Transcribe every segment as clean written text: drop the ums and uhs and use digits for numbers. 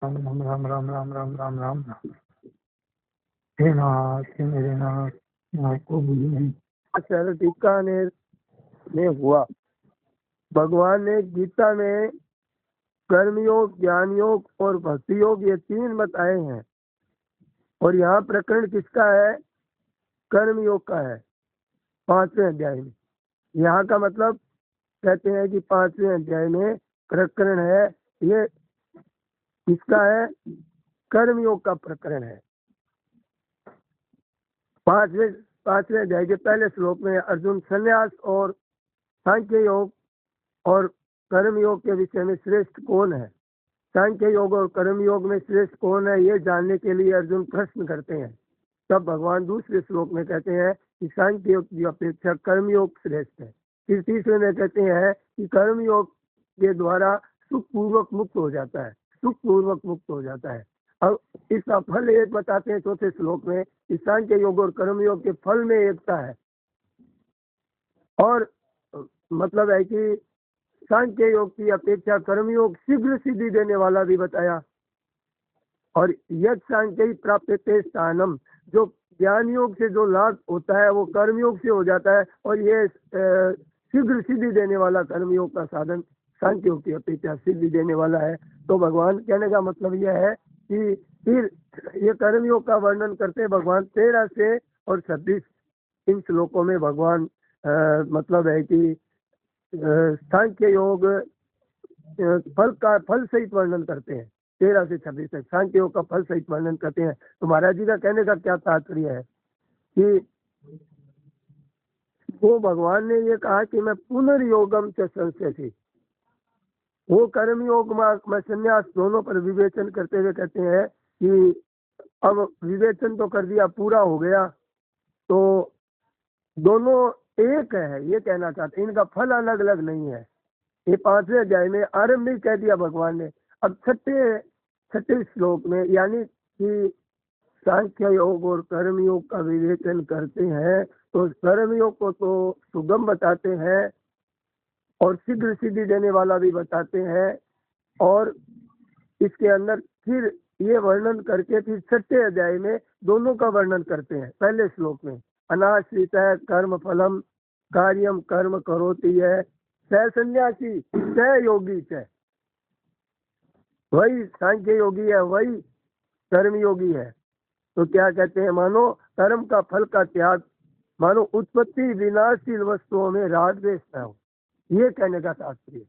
राम राम राम राम राम राम राम राम राम। हे नाथ, हे मेरे नाथ, मैं आपको भूलू नहीं। सर बीकानेर में हुआ। भगवान ने गीता में कर्मयोग, ज्ञान योग और भक्ति योग ये 3 बताए हैं। और यहाँ प्रकरण किसका है? कर्म योग का है, 5वें अध्याय में। यहाँ का मतलब कहते हैं कि 5वें अध्याय में प्रकरण है, ये किसका है? कर्म योग का प्रकरण है। 5वें अध्याय के पहले श्लोक में अर्जुन संन्यास और सांख्य योग और कर्म योग के विषय में श्रेष्ठ कौन है, सांख्य योग और कर्म योग में श्रेष्ठ कौन है, ये जानने के लिए अर्जुन प्रश्न करते हैं। तब भगवान दूसरे श्लोक में कहते हैं कि सांख्य योग की अपेक्षा कर्म योग श्रेष्ठ है। फिर तीसरे में कहते हैं कि कर्म योग के द्वारा सुख पूर्वक मुक्त हो जाता है, सुख पूर्वक मुक्त हो जाता है। अब इसका फल एक बताते हैं चौथे श्लोक में कि सांख्य योग और कर्म योग के फल में एकता है। और मतलब है कि सांख्य योग की अपेक्षा कर्म योग शीघ्र सिद्धि देने वाला भी बताया। और यद सांख्य प्राप्त स्थानम, जो ज्ञान योग से जो लाभ होता है वो कर्म योग से हो जाता है। और ये शीघ्र सिद्धि देने वाला कर्म योग का साधन सांख्य योग की अपेक्षा सिद्धि देने वाला है। तो भगवान कहने का मतलब यह है कि फिर ये कर्म योग का वर्णन करते हैं भगवान 13 से और 26 इन श्लोकों में। भगवान मतलब है कि सांख्य योग फल सहित वर्णन करते हैं। 13 से 26 तक सांख्य योग का फल सहित वर्णन करते हैं। तो महाराज जी का कहने का क्या तात्पर्य है कि वो भगवान ने ये कहा कि मैं पुनर्योगम से संशय, वो कर्म योग में संन्यास दोनों पर विवेचन करते हुए कहते हैं कि अब विवेचन तो कर दिया, पूरा हो गया, तो दोनों एक है, ये कहना चाहते हैं। इनका फल अलग अलग नहीं है। ये 5वें अध्याय में आरंभ में कह दिया भगवान ने। अब छठे श्लोक में यानी कि सांख्य योग और कर्म योग का विवेचन करते हैं तो कर्म योग को तो सुगम बताते हैं और शीघ्र सिद्धि देने वाला भी बताते हैं। और इसके अंदर फिर ये वर्णन करके फिर छठे अध्याय में दोनों का वर्णन करते हैं। पहले श्लोक में अनाश्रित है कर्म फलम कार्यम कर्म करोति है स सन्यासी स योगी च, वही सांख्य योगी है, वही कर्म योगी है। तो क्या कहते हैं, मानो कर्म का फल का त्याग, मानो उत्पत्ति विनाशशील वस्तुओं में राग द्वेष न हो, ये कहने का तात्पर्य।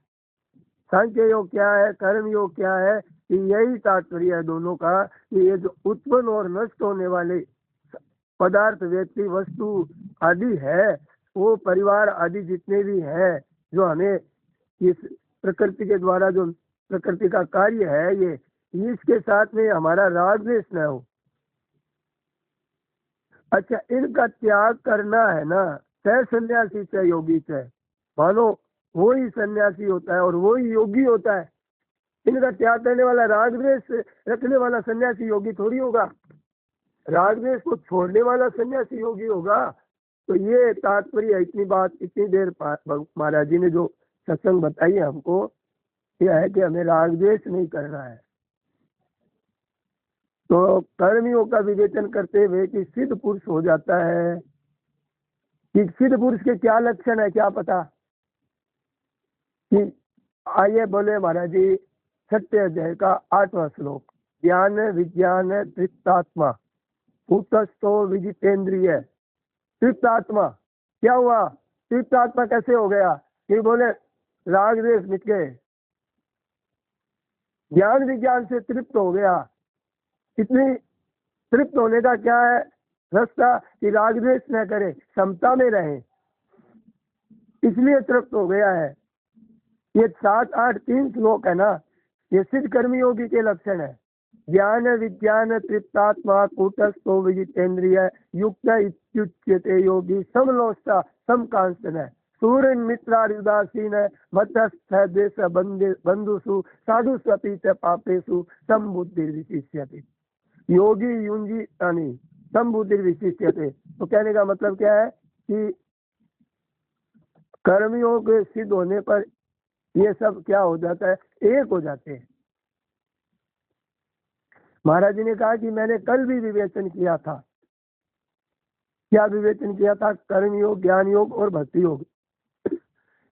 सांख्य योग क्या है, कर्म योग क्या है, कि यही तात्पर्य है दोनों का कि ये जो उत्पन्न और नष्ट होने वाले पदार्थ, व्यक्ति, वस्तु आदि है, वो परिवार आदि जितने भी हैं, जो हमें इस प्रकृति के द्वारा जो प्रकृति का कार्य है, ये इसके साथ में हमारा राग द्वेष न हो। अच्छा, इनका त्याग करना है ना, चाहे सन्यासी चाहे योगी चाहे, मानो वो ही सन्यासी होता है और वो ही योगी होता है। इनका त्याग करने वाला, राग द्वेष रखने वाला सन्यासी योगी थोड़ी होगा, राग द्वेष को छोड़ने वाला सन्यासी योगी होगा। तो ये तात्पर्य है। इतनी बात इतनी देर महाराज जी ने जो सत्संग बताई है हमको, यह है कि हमें राग द्वेष नहीं करना है। तो कर्मियों का विवेचन करते हुए कि सिद्ध पुरुष हो जाता है, कि सिद्ध पुरुष के क्या लक्षण है क्या पता, कि आइए बोले महाराज जी छठे अध्याय का 8वां श्लोक, ज्ञान विज्ञान तृप्तात्मा कूटस्थो विजितेंद्रिय। तृप्तात्मा क्या हुआ, तृप्तात्मा कैसे हो गया, कि बोले राग द्वेष मिट गए, ज्ञान विज्ञान से तृप्त हो गया। इतनी तृप्त होने का क्या है रास्ता, कि राग द्वेष न करे, समता में रहे, इसलिए तृप्त हो गया है। ये 7, 8, 3 श्लोक है ना, ये सिद्ध कर्मी योगी के लक्षण है। ज्ञान विज्ञान तृप्तात्मा कूटस्थो विजितेंद्रिय युक्त इत्युच्यते योगी समलोष्टा समकांचन सूर्य मित्रार्युदासीन मध्यस्थ देश बंधुषु साधुष्वपि च पापेषु समबुद्धिर्विशिष्यते। योगी युंजी समबुद्धिर्विशिष्यते। तो कहने का मतलब क्या है कि कर्मियों के सिद्ध होने पर ये सब क्या हो जाता है, एक हो जाते हैं। महाराज जी ने कहा कि मैंने कल भी विवेचन किया था। क्या विवेचन किया था? कर्म योग, ज्ञान योग और भक्ति योग।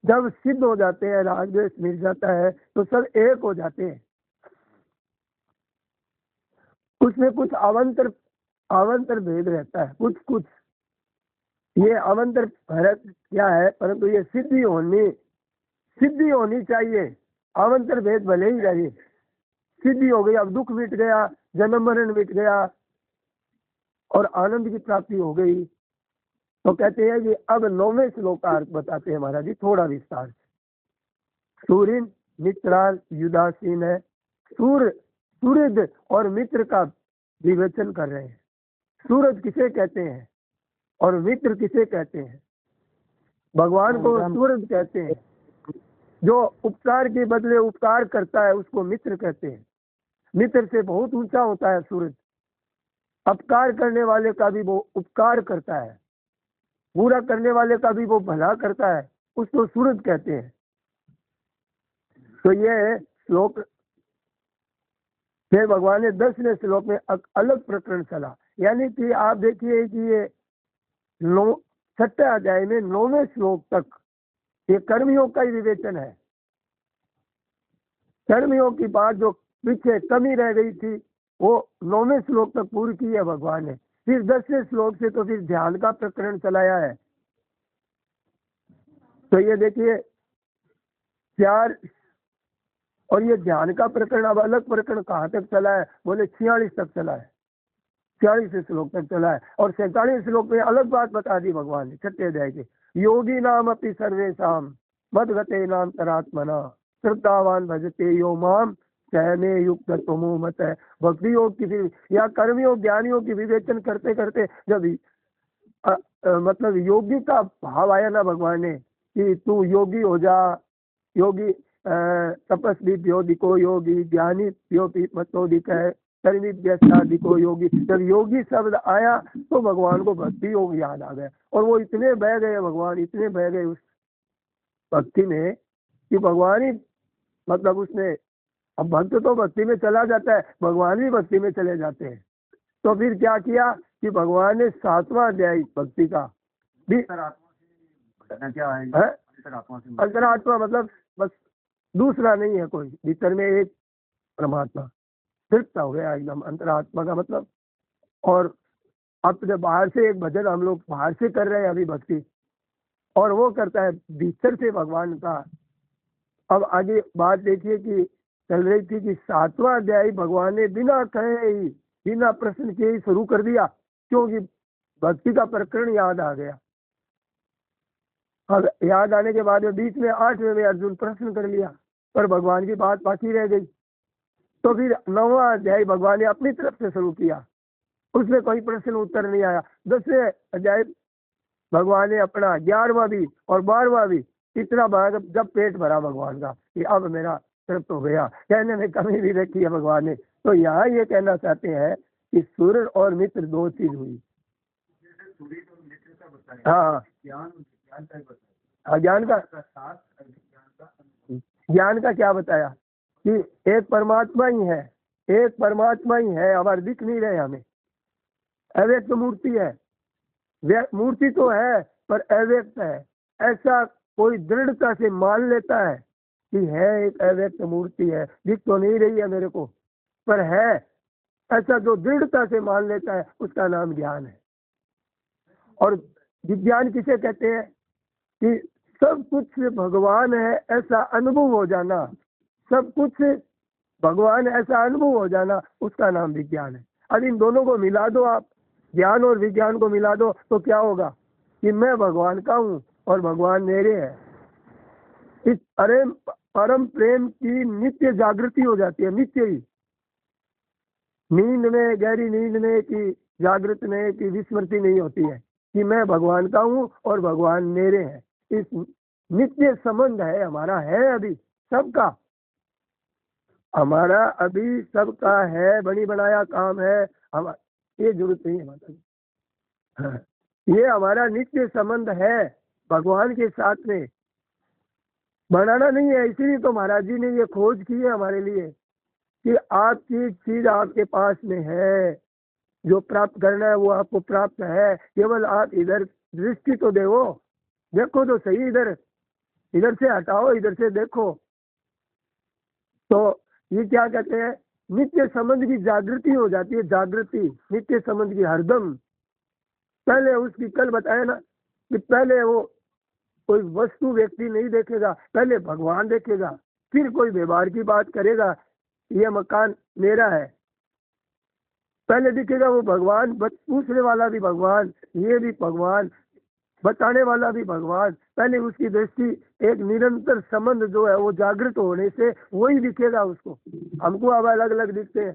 जब सिद्ध हो जाते हैं, राग द्वेष मिट जाता है, तो सब एक हो जाते हैं। उसमें कुछ अवंतर भेद रहता है, कुछ ये अवंतर फर्क क्या है, परंतु ये सिद्धि होनी चाहिए। अवंतर भेद भले ही रहे, सिद्धि हो गई, अब दुख मिट गया, जन्म मरण मिट गया और आनंद की प्राप्ति हो गई। तो कहते हैं कि अब 9वें श्लोक का अर्थ बताते हैं महाराज जी थोड़ा विस्तार से। सूर्य मित्राल युदासीन है। सूर्य और मित्र का विवेचन कर रहे हैं। सूरज किसे कहते हैं और मित्र किसे कहते हैं? भगवान को सूरज कहते हैं। जो उपकार के बदले उपकार करता है उसको मित्र कहते हैं। मित्र से बहुत ऊंचा होता है सूरज। अपकार करने वाले का भी वो उपकार करता है, बुरा करने वाले का भी वो भला करता है, उसको सूरज कहते हैं। तो ये श्लोक फिर भगवान ने 10वें श्लोक में अलग प्रकरण चला। यानी कि आप देखिए कि ये 6ठे अध्याय में 9वें श्लोक तक ये कर्मयोग का ही विवेचन है। कर्मयोग की बात जो पीछे कमी रह गई थी वो 9वें श्लोक तक पूरी की है भगवान ने। फिर 10वें श्लोक से तो फिर ध्यान का प्रकरण चलाया है। तो ये देखिए 4 और ये ध्यान का प्रकरण अब अलग प्रकरण कहाँ तक चला है? बोले 46 तक चला है, 46 श्लोक तक चला है। और 47 श्लोक में अलग बात बता दी भगवान ने 6ठे अध्याय के। योगी नाम अपि सर्वेषाम मद्गते नाम तरात्मना श्रद्धावान भजते यो माम सहने युक्त तुमो मत है। भक्ति योग की या कर्म योग, ज्ञान योग की विवेचन करते करते जब मतलब योगी का भाव आया ना भगवान ने कि तू योगी हो जा, योगी तपस्वी प्योदिको योगी, ज्ञानी प्योपी मतोदिक है, कर्मिको योगी। जब योगी शब्द आया तो भगवान को भक्ति योग याद आ गया और वो इतने बह गए, भगवान इतने बह गए उस भक्ति में कि भगवान ही मतलब उसने, अब भक्त तो भक्ति में चला जाता है, भगवान भी भक्ति में चले जाते हैं। तो फिर क्या किया कि भगवान ने 7वां अध्याय भक्ति का भी अंतरात्मा मतलब बस दूसरा नहीं है कोई, भीतर में एक परमात्मा तृप्त हो गया एकदम, अंतरात्मा का मतलब। और अब जब बाहर से एक भजन हम लोग बाहर से कर रहे हैं अभी भक्ति, और वो करता है भीतर से भगवान का। अब आगे बात देखिए कि चल रही थी कि 7वां अध्याय भगवान ने बिना कहे ही, बिना प्रश्न के ही शुरू कर दिया, क्योंकि भक्ति का प्रकरण याद आ गया। अब याद आने के बाद में बीच में 8वें में अर्जुन प्रश्न कर लिया, पर भगवान की बात बाकी रह गई। तो फिर 9वां अध्याय भगवान ने अपनी तरफ से शुरू किया, उसमें कोई प्रश्न उत्तर नहीं आया। 10वें अध्याय भगवान ने अपना 11वां भी और 12वां भी इतना बड़ा, जब पेट भरा भगवान का कि अब मेरा तृप्त हो गया, कहने में कमी भी रखी है भगवान ने। तो यहाँ ये कहना चाहते हैं कि सूर्य और मित्र 2 चीज हुई। हाँ, ज्ञान का क्या बताया कि एक परमात्मा ही है, एक परमात्मा ही है, हमारे दिख नहीं रहे हमें, अव्यक्त मूर्ति है। मूर्ति तो है पर अव्यक्त है। ऐसा कोई दृढ़ता से मान लेता है कि है एक अव्यक्त मूर्ति है, दिख तो नहीं रही है मेरे को पर है, ऐसा जो दृढ़ता से मान लेता है उसका नाम ज्ञान है। और विज्ञान किसे कहते हैं कि सब कुछ भगवान है ऐसा अनुभव हो जाना, सब कुछ भगवान ऐसा अनुभव हो जाना, उसका नाम विज्ञान है। अब इन दोनों को मिला दो आप, ज्ञान और विज्ञान को मिला दो तो क्या होगा कि मैं भगवान का हूँ और भगवान मेरे है। इस परम प्रेम की नित्य जागृति हो जाती है, नित्य ही, नींद में, गहरी नींद में कि जागृत में कि विस्मृति नहीं होती है कि मैं भगवान का हूँ और भगवान मेरे हैं। इस नित्य संबंध है हमारा, है अभी सबका, हमारा अभी सबका है, बनी बनाया काम है हमारा, ये जरूरत नहीं है माता जी। ये हमारा नित्य संबंध है भगवान के साथ में, बनाना नहीं है। इसीलिए तो महाराज जी ने ये खोज की है हमारे लिए कि आपकी चीज आपके पास में है, जो प्राप्त करना है वो आपको प्राप्त है, केवल आप इधर दृष्टि तो देखो तो सही, इधर से हटाओ, इधर से देखो। तो ये क्या कहते हैं, नित्य संबंध की जागृति हो जाती है, जागृति नित्य संबंध की हरदम। पहले उसकी कल बताया ना कि पहले वो कोई वस्तु व्यक्ति नहीं देखेगा, पहले भगवान देखेगा, फिर कोई व्यवहार की बात करेगा। ये मकान मेरा है, पहले दिखेगा वो भगवान, पूछने वाला भी भगवान, ये भी भगवान, बताने वाला भी भगवान। पहले उसकी दृष्टि एक निरंतर संबंध जो है वो जागृत होने से वही दिखेगा उसको। हमको अब अलग अलग दिखते हैं।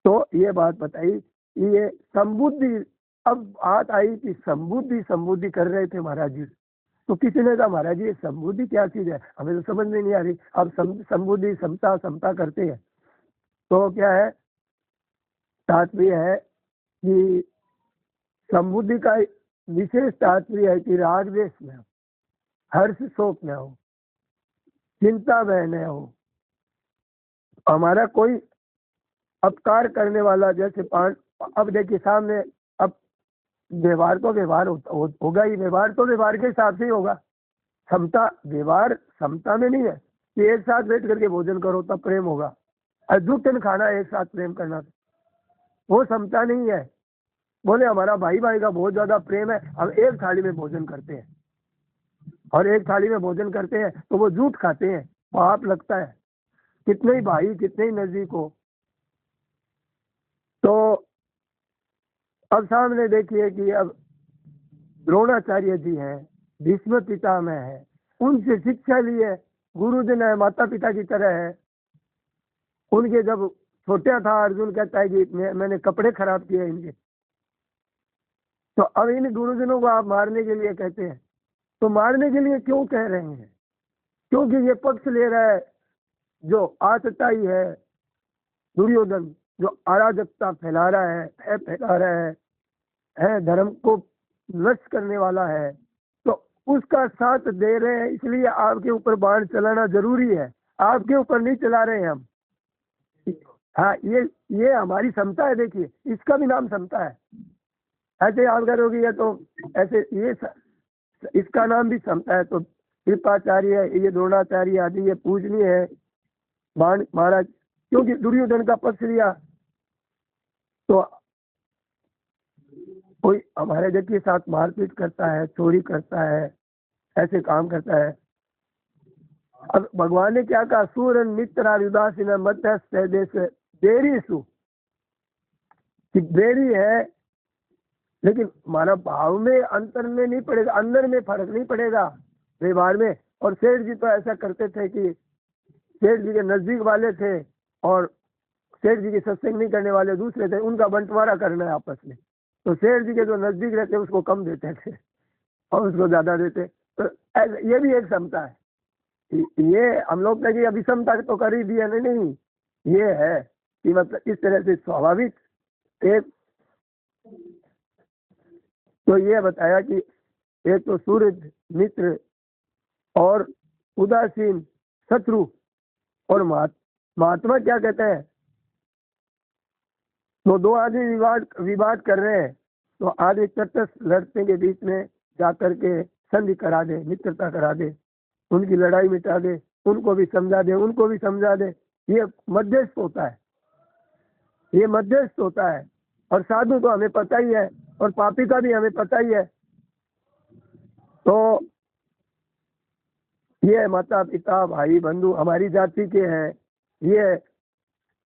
तो ये बात बताई, ये संबुद्धि। अब बात आई कि संबुद्धि कर रहे थे महाराज जी। तो किसी ने कहा महाराज जी संबुद्धि क्या चीज है, हमें तो समझ में नहीं आ रही। अब संबुद्धि समता करते हैं तो क्या है, तात्पर्य है कि संबुद्धि का विशेष तात्पर्य है कि राग द्वेष में हो, हर्ष शोक में हो, चिंता में न हो, हमारा कोई अपकार करने वाला, जैसे अब देखिए सामने, अब व्यवहार तो व्यवहार होगा ही, व्यवहार तो व्यवहार के हिसाब से ही होगा। समता, व्यवहार समता में नहीं है कि एक साथ बैठ करके भोजन करो तब प्रेम होगा, अद्भुतन खाना एक साथ प्रेम करना, वो समता नहीं है। बोले हमारा भाई भाई का बहुत ज्यादा प्रेम है, हम एक थाली में भोजन करते हैं, और एक थाली में भोजन करते हैं तो वो झूठ खाते हैं, पाप लगता है, कितने ही भाई कितने ही नजदीक हो। तो अब सामने देखिए कि अब द्रोणाचार्य जी हैं, भीष्म पितामह है, उनसे शिक्षा ली है, गुरुजन है, माता पिता की तरह है। उनके जब छोटा था, अर्जुन कहता है कि मैंने कपड़े खराब किए इनके, तो अब इन गुरुजनों को आप मारने के लिए कहते हैं। तो मारने के लिए क्यों कह रहे हैं, क्योंकि ये पक्ष ले रहा है जो आतताई है, दुर्योधन, जो अराजकता फैला रहा है, धर्म को नष्ट करने वाला है, तो उसका साथ दे रहे हैं। इसलिए आपके ऊपर बाण चलाना जरूरी है, आपके ऊपर नहीं चला रहे हैं हम। हाँ, ये हमारी क्षमता है, देखिए इसका भी नाम क्षमता है। ऐसे याद करोगे या तो ऐसे, ये इसका नाम भी क्षमता है। तो कृपाचार्य, ये द्रोणाचार्य आदि ये पूजनीय है महाराज, क्योंकि दुर्योधन का पक्ष लिया। तो कोई हमारे जब के साथ मारपीट करता है, चोरी करता है, ऐसे काम करता है। अब भगवान ने क्या कहा, सूर मित्र उदासीन मध्य देरी सु, कि देरी है लेकिन हमारा भाव में अंतर में नहीं पड़ेगा, अंदर में फर्क नहीं पड़ेगा व्यवहार में। और सेठ जी तो ऐसा करते थे कि सेठ जी के नजदीक वाले थे और सेठ जी की सत्संग नहीं करने वाले दूसरे थे, उनका बंटवारा करना है आपस में। तो सेठ जी के जो नजदीक रहते उसको कम देते थे और उसको ज्यादा देते। तो ये भी एक क्षमता है। ये हम लोग कहेंगे अभिक्षमता तो कर ही दिया, नहीं, ये है कि मतलब इस तरह से स्वाभाविक एक। तो ये बताया कि एक तो सूर्य मित्र और उदासीन शत्रु, और महात्मा क्या कहते हैं, तो दो आदमी विवाद कर रहे हैं, तो आधे तटस्थ लड़ते के बीच में जाकर के संधि करा दे, मित्रता करा दे, उनकी लड़ाई मिटा दे, उनको भी समझा दे, उनको भी समझा दे। ये मध्यस्थ होता है, ये मध्यस्थ होता है। और साधु तो हमें पता ही है, और पापी का भी हमें पता ही है। तो ये माता पिता भाई बंधु हमारी जाति के हैं, ये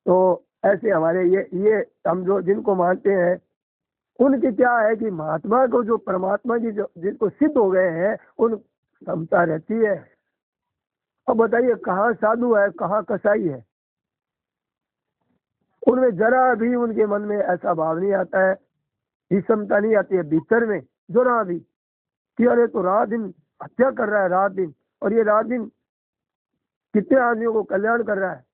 तो ऐसे हमारे ये हम जो जिनको मानते हैं उनकी क्या है कि महात्मा को, जो परमात्मा की जो जिनको सिद्ध हो गए हैं, उन क्षमता रहती है। अब बताइए कहाँ साधु है, कहाँ कसाई है, उनमें जरा भी उनके मन में ऐसा भाव नहीं आता है, विषमता नहीं आती है भीतर में जरा भी, कि अरे तो रात दिन हत्या कर रहा है, रात दिन, और ये रात दिन कितने आदमियों को कल्याण कर रहा है।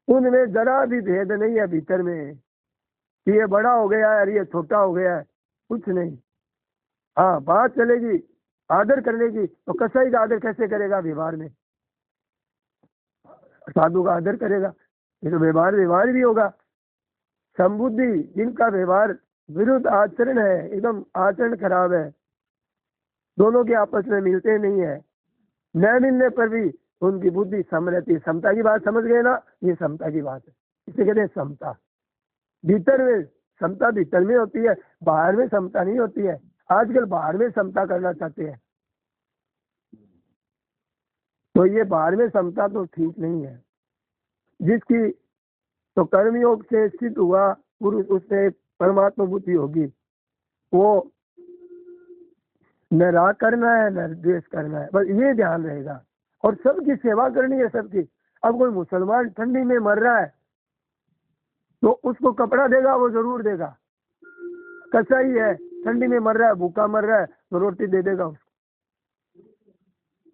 उनमें जरा भी भेद नहीं है भीतर में कि ये बड़ा हो गया है और ये छोटा हो गया है, कुछ नहीं। हाँ, बात चलेगी आदर करने की, तो कसाई का आदर कैसे करेगा व्यवहार में। साधु का आदर करेगा, ये तो व्यवहार भी होगा। संबुद्धि जिनका व्यवहार विरुद्ध आचरण है, एकदम आचरण खराब है, दोनों के आपस में मिलते नहीं है, न मिलने पर भी उनकी बुद्धि सम रहती है। समता की बात समझ गए ना, ये समता की बात है, इसे कहते हैं समता। भीतर में समता भीतर में होती है, बाहर में समता नहीं होती है। आजकल बाहर में समता करना चाहते हैं, तो ये बाहर में समता तो ठीक नहीं है। जिसकी तो कर्मयोग से सिद्ध हुआ पुरुष, उससे परमात्मा बुद्धि होगी, वो न राग करना है न द्वेष करना है, बस ये ध्यान रहेगा। और सबकी सेवा करनी है, सबकी। अब कोई मुसलमान ठंडी में मर रहा है तो उसको कपड़ा देगा, वो जरूर देगा। कसाई है ठंडी में मर रहा है, भूखा मर रहा है, तो रोटी दे देगा उसको।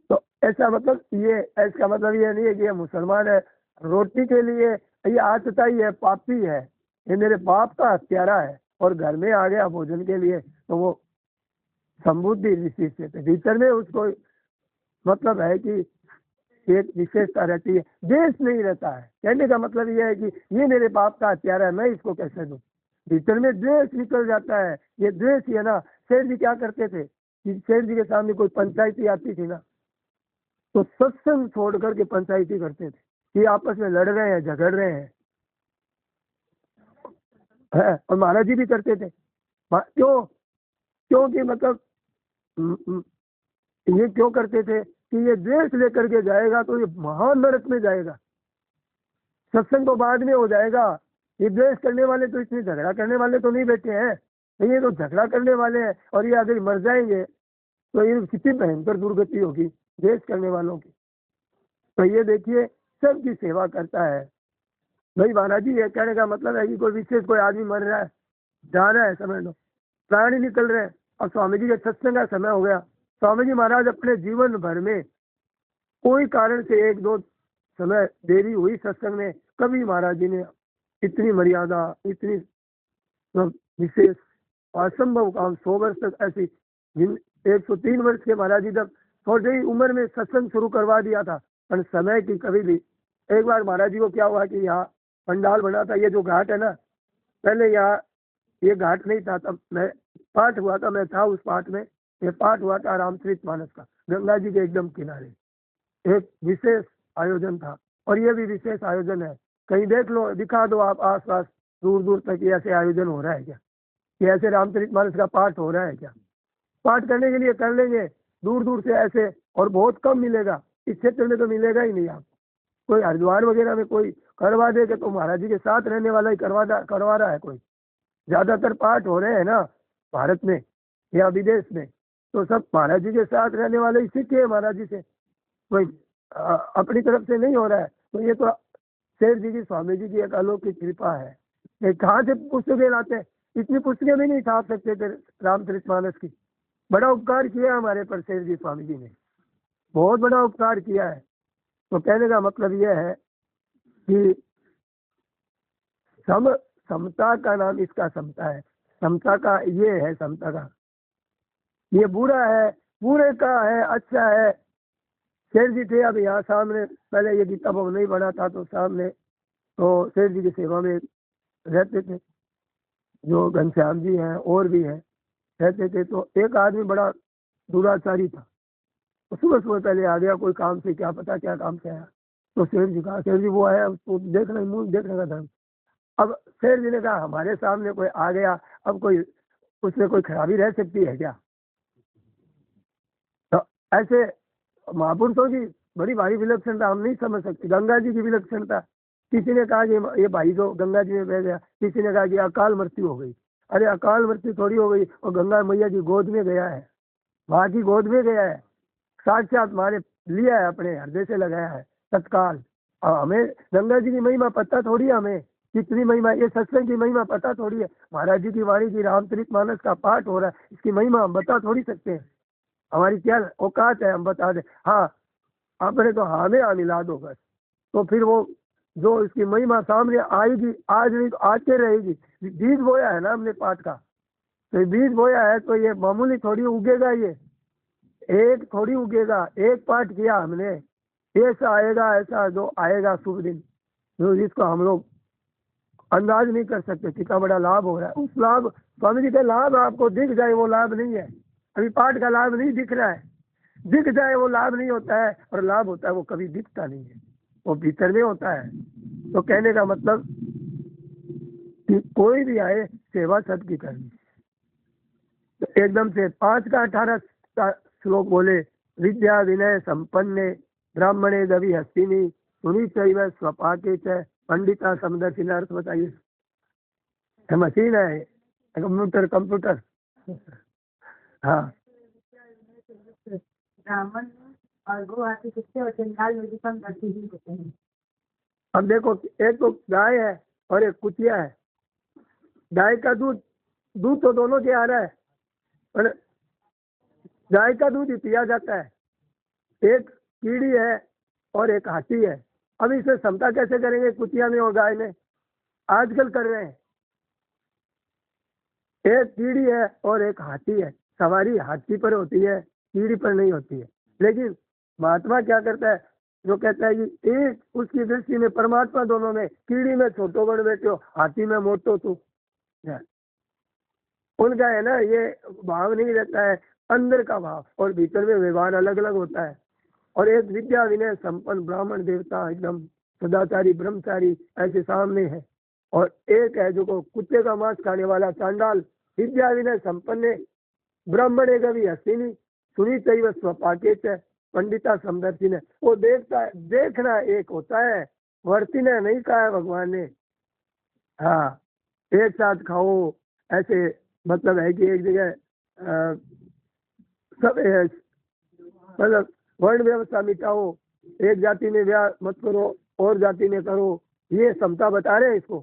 तो ऐसा मतलब ये, इसका मतलब ये नहीं है कि ये मुसलमान है रोटी के लिए, ये आतताई है, पापी है, ये मेरे बाप का हत्यारा है, और घर में आ गया भोजन के लिए, तो वो संबुद्धि विशेष है। भीतर में उसको मतलब है कि एक विशेषता रहती है, द्वेष नहीं रहता है। कहने का मतलब यह है कि ये मेरे बाप का हत्यारा है, मैं इसको कैसे दूं। भीतर में द्वेष निकल जाता है। ये द्वेष ही है ना। शेर जी क्या करते थे कि शेर जी के सामने कोई पंचायती आती थी ना, तो सत्संग छोड़ करके पंचायती करते थे कि आपस में लड़ रहे हैं, झगड़ रहे हैं, है? और महाराज जी भी करते थे। क्यों? क्योंकि मतलब ये क्यों करते थे कि ये द्वेष लेकर के जाएगा तो ये महान नरक में जाएगा। सत्संग तो बाद में हो जाएगा, ये द्वेष करने वाले तो इतनी झगड़ा करने वाले तो नहीं बैठे हैं, ये तो झगड़ा करने वाले हैं, और ये अगर मर जाएंगे तो ये कितनी भयंकर दुर्गति होगी द्वेष करने वालों की। तो ये देखिए सबकी सेवा करता है भाई। महाराज जी ये कहने का मतलब है कि कोई विशेष कोई आदमी मर रहा है, जा रहा है, समझ लो प्राण ही निकल रहे हैं, और स्वामी जी के सत्संग का समय हो गया। स्वामी जी महाराज अपने जीवन भर में कोई कारण से एक दो समय देरी हुई सत्संग में, कभी महाराज जी ने इतनी मर्यादा, इतनी विशेष असंभव काम 100 वर्ष तक ऐसी, जिन 103 वर्ष के महाराज जी तक थोड़ी ही उम्र में सत्संग शुरू करवा दिया था, पर समय की कभी भी। एक बार महाराज जी को क्या हुआ कि यहाँ पंडाल बना था, ये जो घाट है ना, पहले यहाँ ये घाट नहीं था, तब मैं पाठ हुआ था, मैं था उस पाठ में। ये पाठ हुआ था रामचरितमानस का, गंगा जी के एकदम किनारे एक विशेष आयोजन था, और ये भी विशेष आयोजन है। कहीं देख लो, दिखा दो आप आसपास दूर दूर तक ऐसे आयोजन हो रहा है क्या, कि ऐसे रामचरितमानस का पाठ हो रहा है क्या। पाठ करने के लिए कर लेंगे दूर दूर से ऐसे, और बहुत कम मिलेगा, इस क्षेत्र में तो मिलेगा ही नहीं। आप कोई हरिद्वार वगैरह में कोई करवा देगा तो महाराज जी के साथ रहने वाला ही करवा रहा है कोई। ज्यादातर पाठ हो रहे हैं ना भारत में या विदेश में, तो सब महाराज जी के साथ रहने वाले ही सीखे महाराज जी से, कोई अपनी तरफ से नहीं हो रहा है। तो ये तो शेर जी की, स्वामी जी की एक अलौकिक कृपा है। ये कहाँ से पुस्तकें लाते हैं, इतनी पुस्तकें भी नहीं छाप सकते थे रामचरितमानस की। बड़ा उपकार किया हमारे पर शेर जी स्वामी जी ने, बहुत बड़ा उपकार किया है। तो कहने का मतलब यह है कि समता का नाम इसका समता है। समता का ये है, समता का ये बुरा है, बुरे का है अच्छा है। शेर जी थे अब यहाँ सामने, पहले ये गीता भवन नहीं बना था तो सामने, तो शेर जी की सेवा में रहते थे, जो घनश्याम जी हैं और भी हैं रहते थे। तो एक आदमी बड़ा दुराचारी था, तो सुबह सुबह पहले आ गया कोई काम से, क्या पता क्या काम से आया। तो शेर जी कहा, शेर जी वो आया उसको देखना, मुंह देखने का धर्म। अब शेर जी ने कहा हमारे सामने कोई आ गया, अब कोई उसमें कोई खराबी रह सकती है क्या। तो ऐसे महापुरुषों की बड़ी भारी विलक्षणता हम नहीं समझ सकते। गंगा जी की विलक्षणता, किसी ने कहा कि ये भाई जो गंगा जी में बह गया, किसी ने कहा कि अकाल मृत्यु हो गई। अरे अकाल मृत्यु थोड़ी हो गई, और गंगा मैया की गोद में गया है, माँ की गोद में गया है, साक्षात मारे लिया है, अपने हृदय से लगाया है तत्काल। और हमें गंगा जी की महिमा पता थोड़ी है, हमें कितनी महिमा, ये सत्संग की महिमा पता थोड़ी है। महाराज जी की वाणी की रामचरितमानस का पाठ हो रहा है, इसकी महिमा हम बता थोड़ी सकते हैं। हमारी क्या औकात है हम बता दें। हाँ आपने तो हाँ में हाँ मिला दो बस, तो फिर वो जो इसकी महिमा सामने आएगी, आज नहीं तो आते रहेगी। बीज बोया है ना हमने पाठ का, तो बीज बोया है तो ये मामूली थोड़ी उगेगा, ये एक थोड़ी उगेगा। एक पाठ किया हमने, ऐसा आएगा, ऐसा जो आएगा शुभ दिन, जो जिसको हम लोग अंदाज नहीं कर सकते कितना बड़ा लाभ हो रहा है। उस लाभ, स्वामी जी का लाभ आपको दिख जाए वो लाभ नहीं है। अभी पाठ का लाभ नहीं दिख रहा है, दिख जाए वो लाभ नहीं होता है, और लाभ होता है वो कभी दिखता नहीं है, वो भीतर में होता है। तो कहने का मतलब कि कोई भी आए सेवा सबकी करनी। तो एकदम से 5 का 18 श्लोक बोले, विद्या विनय संपन्ने ब्राह्मणे दवि हस्तिनी सुनी चैव स्वपाके च पंडिता समदर्शिन। अर्थ बताइए। मशीन है, कंप्यूटर। हाँ, ब्राह्मण और गो आदि किससे होते हैं? लाल वेदिकम करती ही होते हैं। अब देखो, एक तो गाय है और एक कुतिया है। गाय का दूध तो दोनों के आ रहा है, और गाय का दूध ही पिया जाता है। एक कीड़ी है और एक हाथी है। अब इसे समता कैसे करेंगे कुतिया में और गाय में? आजकल कर रहे हैं। एक कीड़ी है और एक हाथी है। सवारी हाथी पर होती है, कीड़ी पर नहीं होती है। लेकिन महात्मा क्या करता है, जो कहता है कि एक उसकी दृष्टि में परमात्मा दोनों में, कीड़ी में छोटो बन बैठो, हाथी में मोटो तू। उनका है ना, ये भाव नहीं रहता है, अंदर का भाव और भीतर में व्यवहार अलग अलग होता है। और एक विद्या विनय संपन्न ब्राह्मण देवता एकदम सदाचारी ब्रह्मचारी ऐसे सामने है, और एक है जो को कुत्ते का मांस खाने वाला चांडाल। विद्या विनय संपन्न ब्राह्मणे कभी हसीनी सुनी चैव स्वपाके च पंडिता समदर्शी ने। वो देखता है, देखना एक होता है, वर्ती ने नहीं कहा है भगवान ने। हाँ, एक साथ खाओ ऐसे मतलब है कि एक जगह सब मतलब वर्ण व्यवस्था मिटाओ, एक जाति में ब्याह मत करो और जाति में करो, ये समता बता रहे हैं इसको।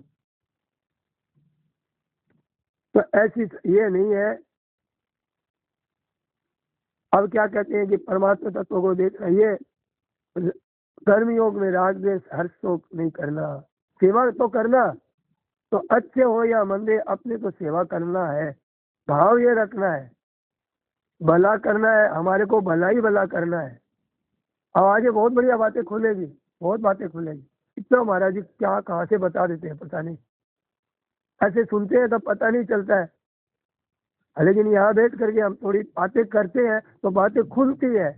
तो ऐसी ये नहीं है। अब क्या कहते हैं कि परमात्मा तत्व को देख रहिए, कर्म योग में राग द्वेष हर्ष शोक नहीं करना, सेवा तो करना, तो अच्छे हो या मंदे अपने को सेवा करना है। भाव ये रखना है, भला करना है, हमारे को भला ही भला करना है। अब आगे बहुत बढ़िया बातें खुलेगी, बहुत बातें खुलेगी। इतना महाराज जी क्या कहाँ से बता देते हैं पता नहीं, ऐसे सुनते हैं तो पता नहीं चलता है, लेकिन यहाँ बैठ करके हम थोड़ी बातें करते हैं तो बातें खुलती है,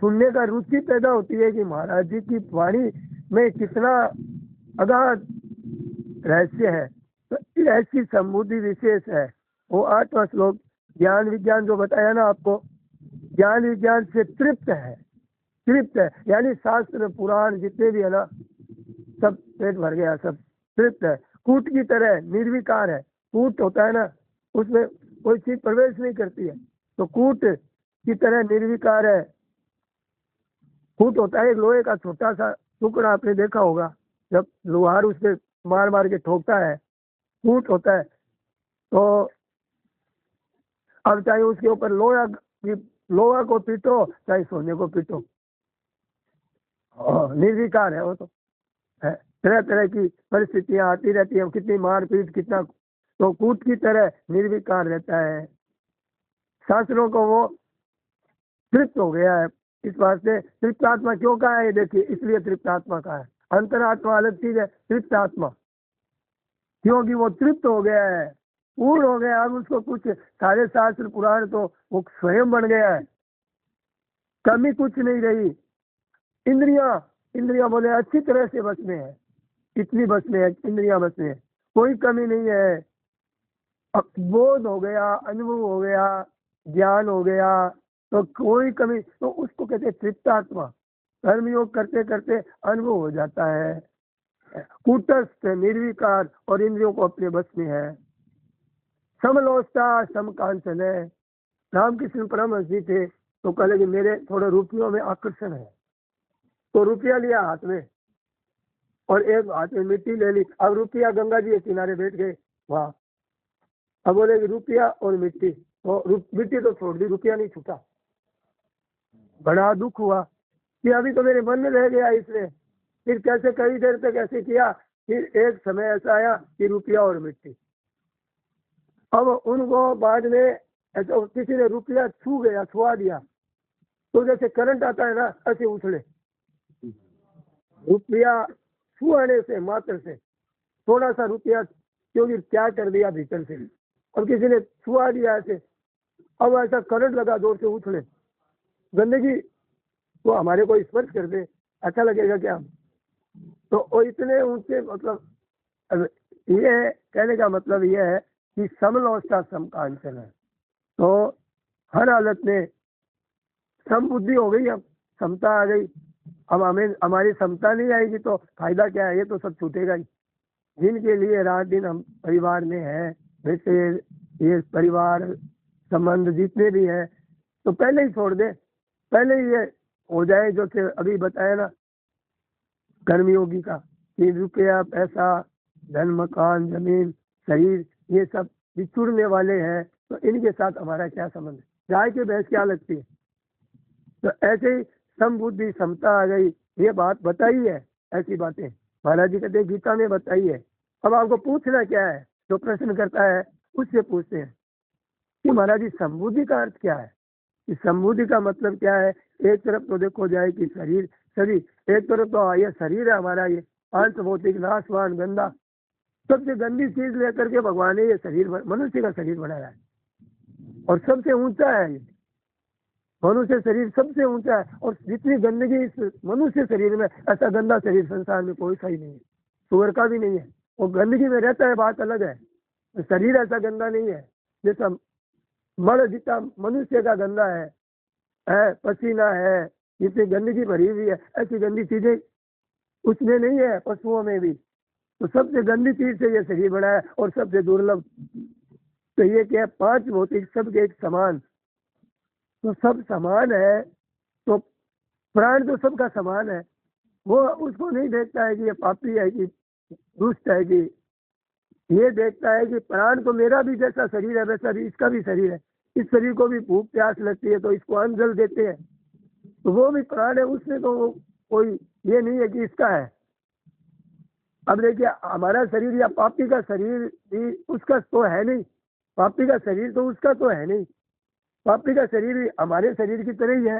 सुनने का रुचि पैदा होती है कि महाराज जी की वाणी में कितना अगाध रहस्य है। तो ऐसी संबुद्धि विशेष है। वो 8वां श्लोक ज्ञान विज्ञान जो बताया ना आपको, ज्ञान विज्ञान से तृप्त है, तृप्त है, यानी शास्त्र पुराण जितने भी है ना सब पेट भर गया, सब तृप्त है। कूट की तरह निर्विकार है। कूट होता है ना, उसमें कोई चीज प्रवेश नहीं करती है, तो कूट की तरह निर्विकार है। कूट होता है एक लोहे का छोटा सा टुकड़ा, आपने देखा होगा जब लोहार उस पर मार मार के ठोकता है, कूट होता है। तो अब चाहे उसके ऊपर लोहा को पीटो चाहे सोने को पीटो, निर्विकार है वो। तो तरह तरह की परिस्थितियां आती रहती है, कितनी मारपीट कितना, तो कूट की तरह निर्विकार रहता है। शास्त्रों को वो तृप्त हो गया है। इस बात से तृप्त आत्मा क्यों कहा है, देखिए इसलिए तृप्त आत्मा का है। अंतरात्मा अलग चीज है, तृप्त आत्मा, क्योंकि वो तृप्त हो गया है, पूर्ण हो गया। अब उसको कुछ सारे शास्त्र पुराण तो वो स्वयं बन गया है, कमी कुछ नहीं रही। इंद्रियां बोले अच्छी तरह से बस में है, इतनी बस में है, इंद्रियां बस में है, कोई कमी नहीं है। अब बोध हो गया, अनुभव हो गया, ज्ञान हो गया, तो कोई कमी, तो उसको कहते हैं तृप्त आत्मा। कर्मयोग करते करते अनुभव हो जाता है, कूटस्थ निर्विकार और इंद्रियों को अपने बस में है। समलोष्टा समकांचन है। रामकृष्ण परमहंस जी थे तो कहे कि मेरे थोड़े रुपयों में आकर्षण है, तो रुपया लिया हाथ में और एक हाथ में मिट्टी ले ली। अब रुपया गंगा जी के किनारे बैठ गए वहां, अब बोले कि रुपया और मिट्टी, तो मिट्टी तो छोड़ दी, रुपया नहीं छूटा। बड़ा दुख हुआ कि अभी तो मेरे मन में रह गया इसने। फिर कैसे कई देर तक ऐसे किया, फिर एक समय ऐसा आया कि रुपया और मिट्टी। अब उनको बाद में ऐसा किसी ने रुपया छू गया, छुआ दिया, तो जैसे करंट आता है ना ऐसे उछले, रुपया छुआने से मात्र से, थोड़ा सा रुपया क्योंकि क्या कर दिया भीतर से, और किसी ने छुआ दिया ऐसे, अब ऐसा करंट लगा जोर से उछले, गंदगी तो हमारे को स्पर्श कर दे, अच्छा लगेगा क्या? तो वो इतने ऊंचे, मतलब ये है, कहने का मतलब ये है कि समलोष्टा समकांचन है। तो हर हालत में सम बुद्धि हो गई, अब समता आ गई। अब हमें हमारी समता नहीं आएगी तो फायदा क्या है? ये तो सब छूटेगा ही। जिनके लिए रात दिन हम परिवार में हैं, वैसे ये परिवार संबंध जितने भी हैं तो पहले ही छोड़ दे, पहले ही ये हो जाए जो कि अभी बताया ना कर्मयोगी का, कि रुपया पैसा धन मकान जमीन शरीर ये सब बिछुड़ने वाले हैं, तो इनके साथ हमारा क्या संबंध है? गाय की भैंस क्या लगती है? तो ऐसे ही समबुद्धि समता आ गई, ये बात बताई है, ऐसी बातें महाराज जी कहते गीता में बताई है। अब आपको पूछना क्या है? जो प्रश्न करता है उससे पूछते हैं कि महाराज जी समबुद्धि का अर्थ क्या है? कि समबुद्धि का मतलब क्या है? एक तरफ तो देखो जाए कि शरीर शरीर एक तरफ तो ये शरीर है हमारा, ये अंत भौतिक नाशवान गंदा, सबसे गंदी चीज लेकर के भगवान ने ये शरीर मनुष्य का शरीर बनाया है, और सबसे ऊंचा है ये मनुष्य शरीर, सबसे ऊंचा है। और जितनी गंदगी इस मनुष्य शरीर में, ऐसा गंदा शरीर संसार में कोई सा ही नहीं है, सुअर का भी नहीं है। वो गंदगी में रहता है, बात अलग है, शरीर ऐसा गंदा नहीं है। जैसा मल जितना मनुष्य का गंदा है पसीना है, जितनी गंदगी भरी हुई है, ऐसी गंदी चीजें उसमें नहीं है, पशुओं में भी। तो सबसे गंदी चीज से ये शरीर बना है, और सबसे दुर्लभ। तो ये क्या है? पांच भौतिक सबके एक समान, तो सब समान है, तो प्राण तो सबका समान है। वो उसको नहीं देखता है कि ये पापी है कि दुष्ट है, कि ये देखता है कि प्राण तो मेरा भी जैसा शरीर है वैसा भी इसका भी शरीर है, इस शरीर को भी भूख प्यास लगती है तो इसको अन्न जल देते हैं, तो वो भी प्राण है, उसमें तो वो कोई ये नहीं है कि इसका है। अब देखिए हमारा शरीर या पापी का शरीर भी उसका तो है नहीं, पापी का शरीर तो उसका तो है नहीं, पापी का शरीर भी हमारे शरीर की तरह ही है,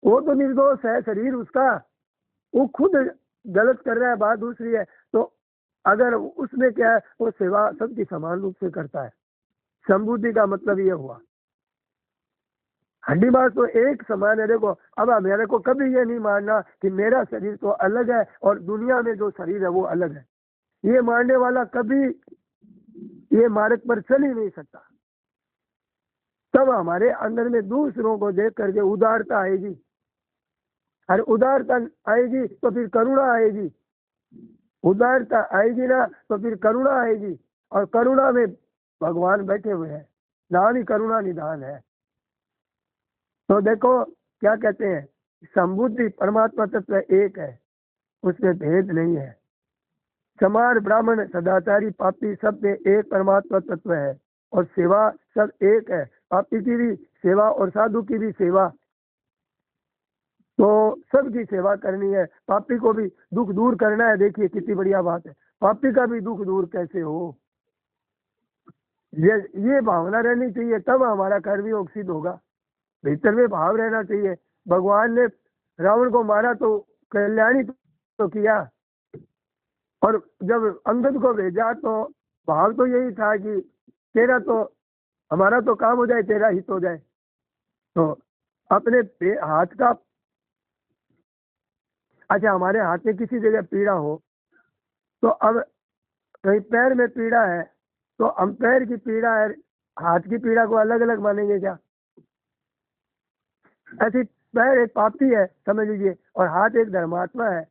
वो तो निर्दोष है शरीर उसका, वो खुद गलत कर रहा है, बात दूसरी है। तो अगर उसमें क्या है, वो सेवा सबकी समान रूप से करता है। समबुद्धि का मतलब ये हुआ, हड्डी मांस तो एक समान है। देखो अब मेरे को कभी ये नहीं मानना कि मेरा शरीर तो अलग है और दुनिया में जो शरीर है वो अलग है, ये मानने वाला कभी ये मार्ग पर चल ही नहीं सकता। तब हमारे अंदर में दूसरों को देख करके उदारता आएगी, और उदारता आएगी तो फिर करुणा आएगी, उदारता आएगी ना तो फिर करुणा आएगी, और करुणा में भगवान बैठे हुए हैं, दान ही करुणा निधान है। तो देखो क्या कहते हैं, समबुद्धि परमात्मा तत्व एक है, उसमें भेद नहीं है। चमार ब्राह्मण सदाचारी पापी सब में एक परमात्मा तत्व है, और सेवा सब एक है, पापी की भी सेवा और साधु की भी सेवा, तो सबकी सेवा करनी है। पापी को भी दुख दूर करना है, देखिए कितनी बढ़िया बात है, पापी का भी दुख दूर कैसे हो, ये भावना रहनी चाहिए, तब हमारा कर्मयोग सिद्ध होगा। भीतर में भाव रहना चाहिए। भगवान ने रावण को मारा तो कल्याणी तो किया, और जब अंगद को भेजा तो भाव तो यही था कि तेरा तो हमारा तो काम हो जाए, तेरा हित हो जाए। तो अपने हाथ का, अच्छा हमारे हाथ में किसी जगह पीड़ा हो, तो अब कहीं पैर में पीड़ा है, तो हम पैर की पीड़ा है हाथ की पीड़ा को अलग अलग मानेंगे क्या? ऐसी पैर एक पापी है समझ लीजिए, और हाथ एक धर्मात्मा है,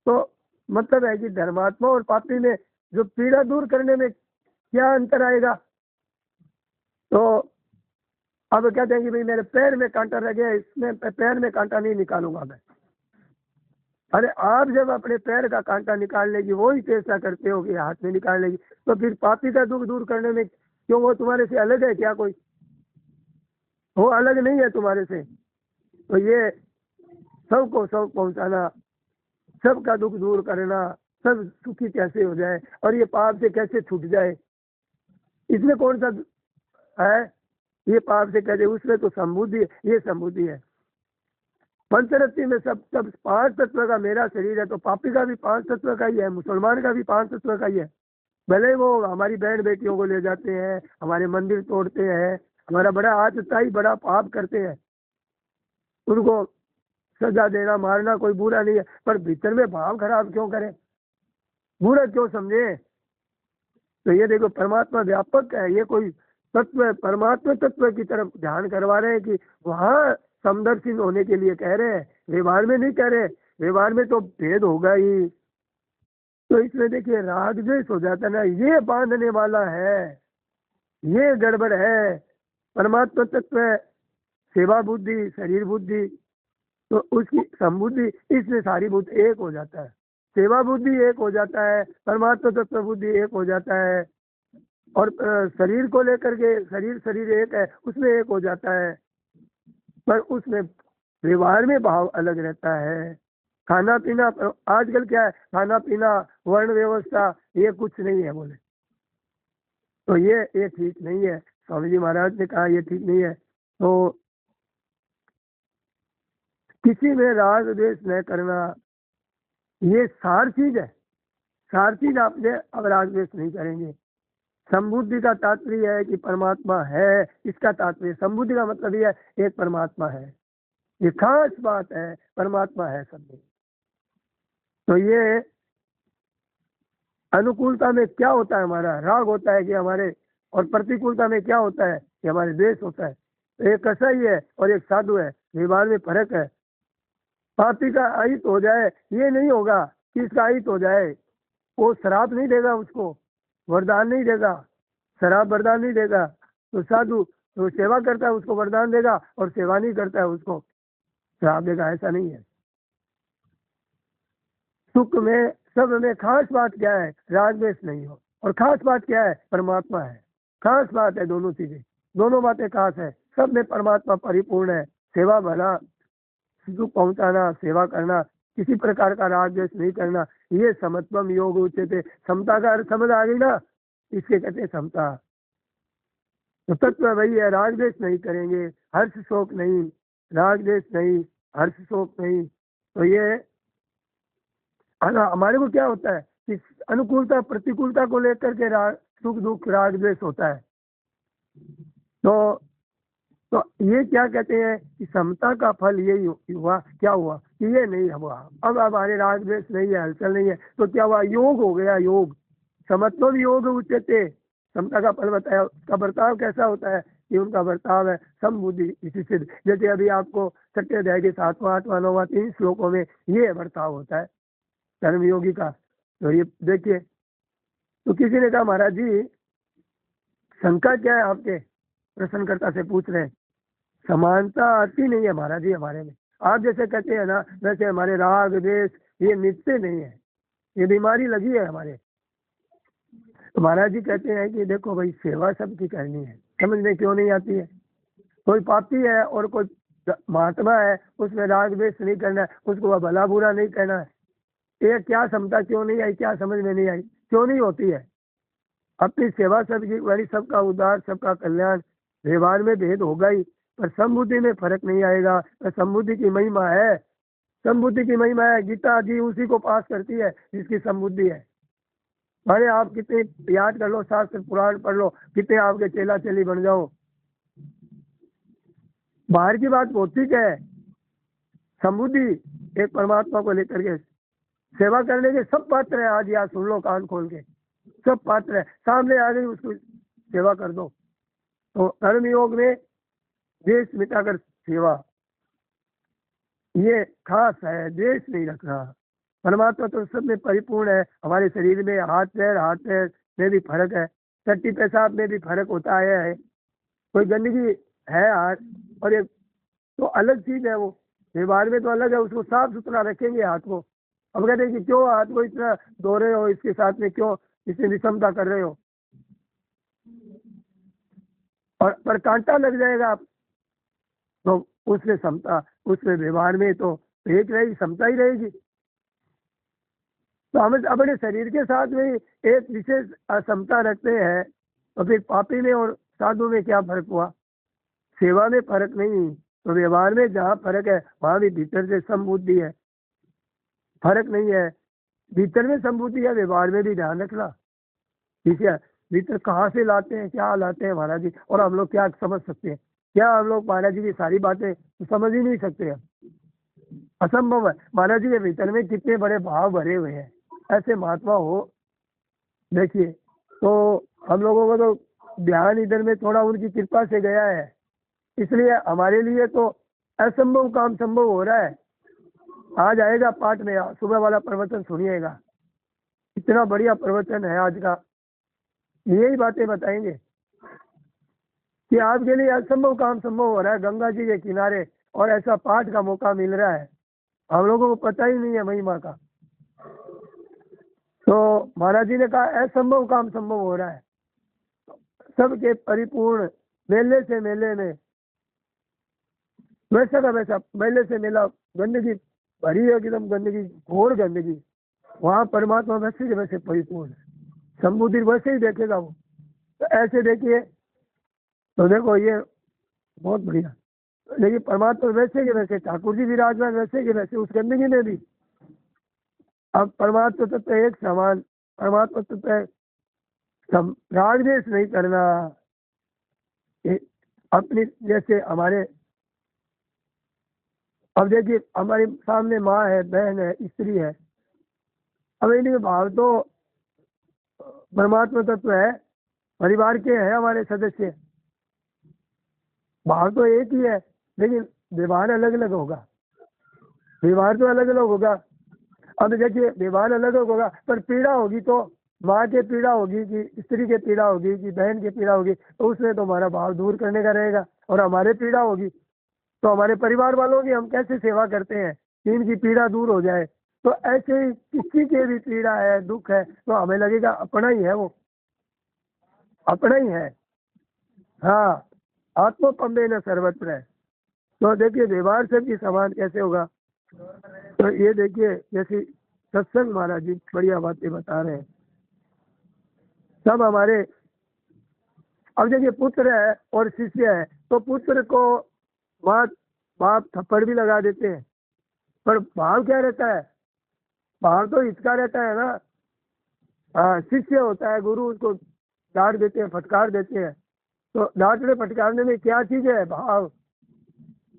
तो मतलब है कि धर्मात्मा और पापी में जो पीड़ा दूर करने में क्या अंतर आएगा? तो अब कहते हैं कि भाई मेरे पैर में कांटा रह गया, इसमें पैर में कांटा नहीं निकालूंगा मैं। अरे आप जब अपने पैर का कांटा निकालने की वही चेष्टा करते हो कि हाथ में निकालने की, तो फिर पापी का दुख दूर करने में क्यों वो तुम्हारे से अलग है क्या? कोई वो अलग नहीं है तुम्हारे से। तो ये सबको सब पहुंचाना, सबका दुख दूर करना, सब सुखी कैसे हो जाए और ये पाप से कैसे छूट जाए, इसमें कौन सा है? ये पाप से कैसे, उसमें तो समबुद्धि, ये समबुद्धि है। पंचरत्ती में सब सब 5 तत्व का मेरा शरीर है, तो पापी का भी 5 तत्व का ही है, मुसलमान का भी 5 तत्व का ही है। भले वो हमारी बहन बेटियों को ले जाते हैं, हमारे मंदिर तोड़ते हैं, हमारा बड़ा आतताई बड़ा पाप करते हैं, उनको सजा देना मारना कोई बुरा नहीं है, पर भीतर में भाव खराब क्यों करें, बुरा क्यों समझे। तो ये देखो परमात्मा व्यापक है, ये कोई तत्व परमात्मा तत्व की तरफ ध्यान करवा रहे हैं कि वहां समदर्शन होने के लिए कह रहे हैं, व्यवहार में नहीं कह रहे। व्यवहार में तो भेद होगा ही। तो इसमें देखिए राग द्वेष हो जाता है ना, ये बांधने वाला है, ये गड़बड़ है। परमात्मा तत्व है, सेवा बुद्धि शरीर बुद्धि, तो उसकी समबुद्धि, इसमें सारी बुद्धि एक हो जाता है। सेवा बुद्धि एक हो जाता है, परमात्मा तत्व बुद्धि एक हो जाता है, और शरीर को लेकर के शरीर एक है उसमें एक हो जाता है, पर उसमें व्यवहार में भाव अलग रहता है। खाना पीना आजकल क्या है, खाना पीना वर्ण व्यवस्था ये कुछ नहीं है बोले, तो ये ठीक नहीं है। स्वामी जी महाराज ने कहा ये ठीक नहीं है। तो किसी में राग द्वेष न करना, ये सार चीज है। सार चीज आपने अब राग द्वेष नहीं करेंगे। संबुद्धि का तात्पर्य है कि परमात्मा है, इसका तात्पर्य संबुद्धि का मतलब ये है एक परमात्मा है, ये खास बात है, परमात्मा है सब में। तो ये अनुकूलता में क्या होता है, हमारा राग होता है कि हमारे, और प्रतिकूलता में क्या होता है कि हमारे द्वेष होता है। तो एक कसाई है और एक साधु है, व्यवहार में फर्क है। पापी का अहित हो जाए ये नहीं होगा कि इसका अहित हो जाए, वो शराब नहीं देगा, उसको वरदान नहीं देगा, शराब वरदान नहीं देगा। तो साधु तो सेवा करता है उसको वरदान देगा, और सेवा नहीं करता है उसको शराब देगा, ऐसा नहीं है। सुख में सब में खास बात क्या है, राग द्वेष नहीं हो, और खास बात क्या है, परमात्मा है। खास बात है दोनों चीजें, दोनों बातें खास है। सब में परमात्मा परिपूर्ण है। सेवा भला सुख पहुंचाना, सेवा करना, किसी प्रकार का राग द्वेष नहीं करना, ये समत्वम योग उच्यते। समता का अर्थ समझ आ गई ना, इसके कहते हैं समता। तो तत्व वही है, राग द्वेष नहीं करेंगे, हर्ष शोक नहीं, राग द्वेष नहीं, हर्ष शोक नहीं। तो ये हमारे को क्या होता है कि अनुकूलता प्रतिकूलता को लेकर के सुख दुख राग द्वेष होता है। तो ये क्या कहते हैं कि समता का फल यही हुआ, क्या हुआ कि ये नहीं हुआ, अब हमारे राग द्वेष नहीं है, हलचल नहीं है, तो क्या हुआ, योग हो गया। योग समत्व योग उच्यते, समता का फल बताया। उसका बर्ताव कैसा होता है कि उनका बर्ताव है समबुद्धि इसी सिद्ध। जैसे अभी आपको 6 अध्याय के 7वां 8वां 9वां 3 श्लोकों में ये बर्ताव होता है कर्मयोगी का। तो ये देखिए, तो किसी ने कहा महाराज जी शंका क्या है आपके, प्रश्नकर्ता से पूछ रहे हैं। समानता आती नहीं है महाराज जी हमारे में, आप जैसे कहते हैं ना वैसे हमारे राग द्वेष ये मिटते नहीं है, ये बीमारी लगी है हमारे। तो महाराज जी कहते हैं कि देखो भाई सेवा सबकी करनी है, समझ में क्यों नहीं आती है। कोई पापी है और कोई महात्मा है, उसमें राग द्वेष नहीं करना है, उसको भला बुरा नहीं कहना है। ये क्या समता क्यों नहीं आई, क्या समझ में नहीं आई, क्यों नहीं होती है। अपनी सेवा सबकी बड़ी, सबका उद्धार सबका कल्याण, व्यवहार में भेद होगा ही, पर समबुद्धि में फर्क नहीं आएगा। पर समबुद्धि की महिमा है, समबुद्धि की महिमा है। गीता जी उसी को पास करती है जिसकी समबुद्धि है। अरे आप कितने याद कर लो, शास्त्र पुराण पढ़ लो, कितने आपके चेला चेली बन जाओ, बाहर की बात बहुत ठीक है। समबुद्धि एक परमात्मा को लेकर के सेवा करने के सब पात्र है। आज याद सुन लो कान खोल के, सब पात्र है, सामने आ गई उसको सेवा कर दो। तो कर्म योग में द्वेष मिटाकर सेवा, ये खास है, द्वेष नहीं रखना। परमात्मा तो सब में परिपूर्ण है। हमारे शरीर में हाथ पैर में भी फर्क है, टट्टी पेशाब में भी फर्क होता है। कोई गंदगी है हाथ, और एक तो अलग चीज है, वो व्यवहार में तो अलग है, उसको साफ सुथरा रखेंगे हाथ को। अब कहते हैं कि क्यों हाथ को इतना धो रहे हो, इसके साथ में क्यों इसमें विषमता कर रहे हो, और पर कांटा लग जाएगा आप, तो उसमें समता, उसमें व्यवहार में तो एक रहेगी, समता ही रहेगी। तो हम अपने शरीर के साथ में एक विशेष असमता रखते हैं, तो फिर पापी में और साधु में क्या फर्क हुआ, सेवा में फर्क नहीं, तो व्यवहार में जहाँ फर्क है वहां भी भीतर से समबुद्धि है, फर्क नहीं है। भीतर में समबुद्धि है, व्यवहार में भी ध्यान रखना, ठीक है। भीतर कहाँ से लाते हैं, क्या लाते हैं महाराज जी, और हम लोग क्या समझ सकते हैं? क्या हम लोग महाराज जी की सारी बातें तो समझ ही नहीं सकते हैं, असंभव है। महाराज जी के भीतर में कितने बड़े भाव भरे हुए हैं, ऐसे महात्मा हो। देखिए, तो हम लोगों को तो ध्यान इधर में थोड़ा उनकी कृपा से गया है, इसलिए हमारे लिए तो असंभव काम संभव हो रहा है। आज आएगा पाठ में, सुबह वाला प्रवचन सुनिएगा, इतना बढ़िया प्रवचन है आज का। यही बातें बताएंगे कि आपके लिए असंभव काम संभव हो रहा है गंगा जी के किनारे, और ऐसा पाठ का मौका मिल रहा है। हम लोगों को पता ही नहीं है महिमा का। तो महाराज जी ने कहा असंभव काम संभव हो रहा है, सबके परिपूर्ण मेले से मेले में, वैसा का वैसा मेले से मेला, गंदगी भरी है एकदम, गंदगी, घोर गंदगी, वहां परमात्मा वैसे के वैसे परिपूर्ण है, संबुद्धि वैसे ही देखेगा वो। तो ऐसे देखिए, तो देखो ये बहुत बढ़िया। लेकिन परमात्मा वैसे के वैसे, ठाकुर जी विराजमान वैसे के वैसे उस गंदगी में भी। अब परमात्मा तत्व एक समान, परमात्मा तत्व राग द्वेष नहीं करना, अपनी जैसे हमारे, अब देखिए हमारे सामने माँ है, बहन है, स्त्री है, अब इनके भाव तो परमात्मा तत्व है, परिवार के हैं हमारे सदस्य, भाव तो एक ही है, लेकिन व्यवहार अलग अलग होगा, व्यवहार तो अलग अलग होगा। अब देखिए व्यवहार अलग अलग होगा, पर पीड़ा होगी तो माँ के पीड़ा होगी कि स्त्री के पीड़ा होगी कि बहन की पीड़ा होगी, तो उसमें तो हमारा भाव दूर करने का रहेगा। और हमारे पीड़ा होगी तो हमारे परिवार वालों की हम कैसे सेवा करते हैं कि इनकी पीड़ा दूर हो जाए। तो ऐसे ही किसी के भी पीड़ा है, दुख है, तो हमें लगेगा अपना ही है, वो अपना ही है। हाँ, आत्मपम्बे न सर्वत्र है। तो देखिए व्यवहार से भी समान कैसे होगा। तो ये देखिए जैसे सत्संग महाराज जी बढ़िया बातें बता रहे हैं सब हमारे। अब देखिए पुत्र है और शिष्य है, तो पुत्र को बाप थप्पड़ भी लगा देते हैं, पर भाव क्या रहता है? भाव तो इसका रहता है ना। हाँ, शिष्य होता है, गुरु उसको डांट देते हैं, फटकार देते हैं। तो डांटने फटकारने में क्या चीज है? भाव।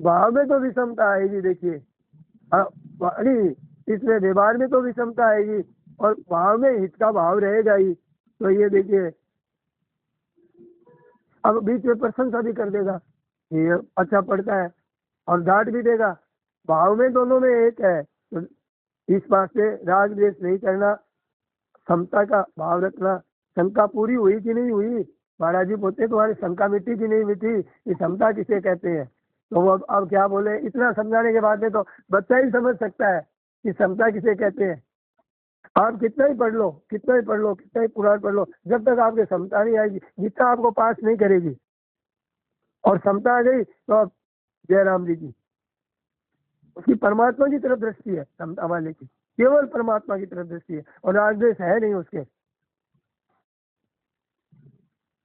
भाव में तो विषमता आएगी। देखिए नहीं, इसमें व्यवहार में तो विषमता आएगी और भाव में हित का भाव रहेगा ही। तो ये देखिए, अब बीच में प्रशंसा भी कर देगा, ये अच्छा पढ़ता है, और डांट भी देगा। भाव में दोनों में एक है। तो इस बात से राग द्वेष नहीं करना, समता का भाव रखना। शंका पूरी हुई कि नहीं हुई? महाराज जी बोलते तुम्हारी शंका मिट्टी की नहीं मिट्टी, ये समता किसे कहते हैं? तो वो अब क्या बोले, इतना समझाने के बाद में तो बच्चा ही समझ सकता है कि समता किसे कहते हैं। आप कितना ही पढ़ लो, कितना ही पढ़ लो, कितना ही पुराण पढ़ लो, जब तक आपके समता नहीं आएगी, गीता आपको पास नहीं करेगी। और समता आ गई तो अब जयराम जी की, उसकी परमात्मा की तरफ दृष्टि है, समता वाले की केवल परमात्मा की तरफ दृष्टि है, और राग द्वेष है नहीं उसके।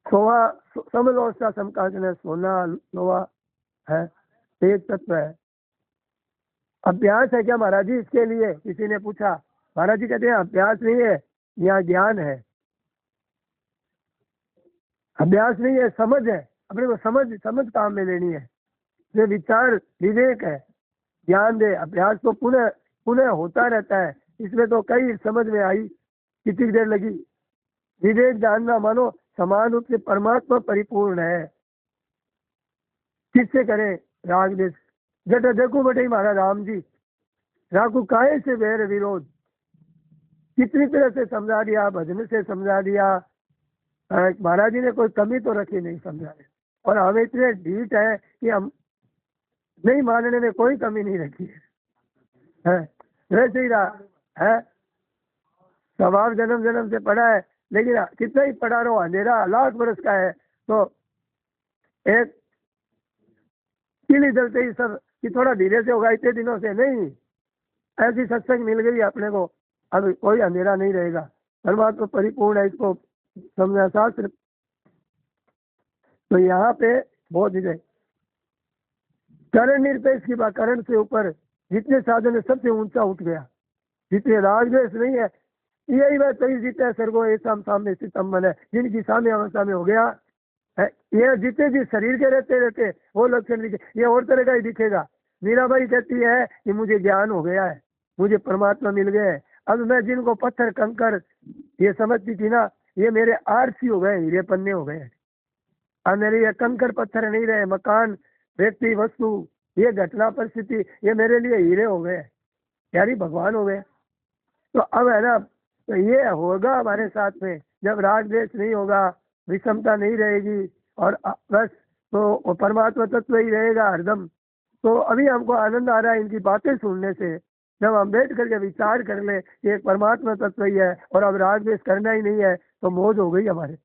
सोवा समलोष्टा समकांचन, सोना लोहा है, एक तत्व है। अभ्यास है क्या महाराज जी इसके लिए? किसी ने पूछा। महाराज जी कहते हैं अभ्यास नहीं है, यहाँ ज्ञान है। अभ्यास नहीं है, समझ है। अपने को समझ काम में लेनी है, ये विचार विवेक है। ज्ञान दे, अभ्यास तो पुनः पुनः होता रहता है। इसमें तो कई समझ में आई, कितनी देर लगी। विवेक जानना मानो समान रूप से परमात्मा परिपूर्ण है। किससे करें राग द्वेष? जट जगू बटे महाराज राम जी, रागु काहे से वैर विरोध, कितनी तरह से समझा दिया, भजन से समझा दिया। महाराज जी ने कोई कमी तो रखी नहीं समझाने, और हम इतने ढीठ है कि हम नहीं मानने में कोई कमी नहीं रखी है। वैसे ही रहा है, स्वभाव जन्म जन्म से पढ़ा है, लेकिन कितना ही पढ़ा रहो, अंधेरा लाख वर्ष का है। तो एक किली जलते ही सब कि थोड़ा धीरे से होगा, इतने दिनों से नहीं, ऐसी सत्संग मिल गई अपने को, अब कोई अंधेरा नहीं रहेगा। परमात्मा परिपूर्ण है, इसको समझा शास्त्र। तो यहाँ पे बहुत ही करण निरपेक्ष की बात, करण से ऊपर जितने साधन है सबसे ऊंचा उठ गया। जितने राग द्वेष नहीं है, यही बात सही जीते सर्गो ऐसा सामने सितम मन है, जिनकी सामने अवस्था में हो गया है, ये जितने भी शरीर के रहते वो लक्षण दिखे, ये और तरह का ही दिखेगा। मीराबाई कहती है कि मुझे ज्ञान हो गया है, मुझे परमात्मा मिल गया है। अब मैं जिनको पत्थर कंकर ये समझती थी ना, ये मेरे आरसी हो गए, हीरे पन्ने हो गए। अब मेरे ये कंकर पत्थर नहीं रहे, मकान, व्यक्ति, वस्तु, ये घटना परिस्थिति, ये मेरे लिए हीरे हो गए, यारी भगवान हो गए। तो अब है ना, तो ये होगा हमारे साथ में, जब राग द्वेष नहीं होगा, विषमता नहीं रहेगी, और बस तो परमात्मा तत्व ही रहेगा हरदम। तो अभी हमको आनंद आ रहा है इनकी बातें सुनने से। जब हम बैठ करके विचार कर ले कि एक परमात्मा तत्व ही है और अब राग द्वेष करना ही नहीं है, तो मौज हो गई हमारे।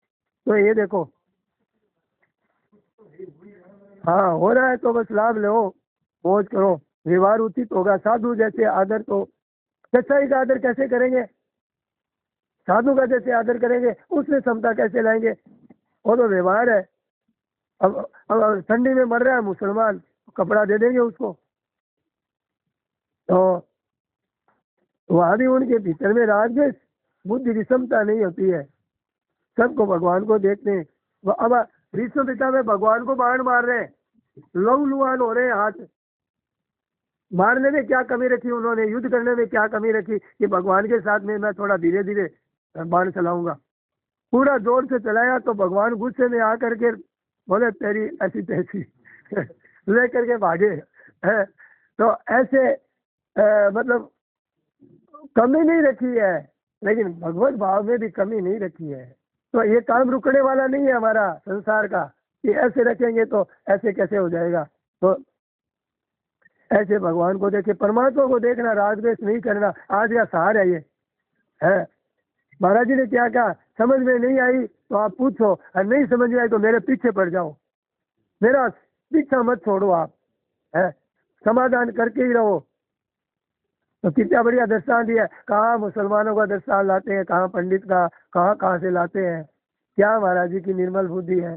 तो ये देखो, हाँ हो रहा है तो बस लाभ लो, मौज करो, व्यवहार उचित होगा। साधु जैसे आदर, तो सच्चाई का आदर कैसे करेंगे? साधु का जैसे आदर करेंगे, उसमें समता कैसे लाएंगे? वो तो व्यवहार है। अब ठंडी में मर रहा है मुसलमान, कपड़ा दे देंगे उसको, तो वहां भी उनके भीतर में राग द्वेष, बुद्धि विषमता नहीं होती है, सबको भगवान को देखते हैं। अब विश्व पिता में भगवान को बाण मार रहे हैं, लहू लुहान हो रहे हैं हाथ। मारने में क्या कमी रखी उन्होंने, युद्ध करने में क्या कमी रखी कि भगवान के साथ में मैं थोड़ा धीरे धीरे बाण चलाऊंगा? पूरा जोर से चलाया तो भगवान गुस्से में आकर के बोले तेरी ऐसी तैसी ले करके भागे है। तो ऐसे मतलब कमी नहीं रखी है, लेकिन भगवत भाव में भी कमी नहीं रखी है। तो ये काम रुकने वाला नहीं है हमारा संसार का, कि ऐसे रखेंगे तो ऐसे कैसे हो जाएगा। तो ऐसे भगवान को देखे, परमात्मा को देखना, राग द्वेष नहीं करना, आज का सार है ये है। महाराज जी ने क्या कहा, समझ में नहीं आई तो आप पूछो, और नहीं समझ में आई तो मेरे पीछे पड़ जाओ, मेरा पीछा मत छोड़ो आप, है समाधान करके ही रहो। तो कितना बढ़िया दृष्टांत दिया, कहाँ मुसलमानों का दृष्टांत लाते हैं, कहाँ पंडित का, कहाँ से लाते हैं। क्या महाराज जी की निर्मल बुद्धि है,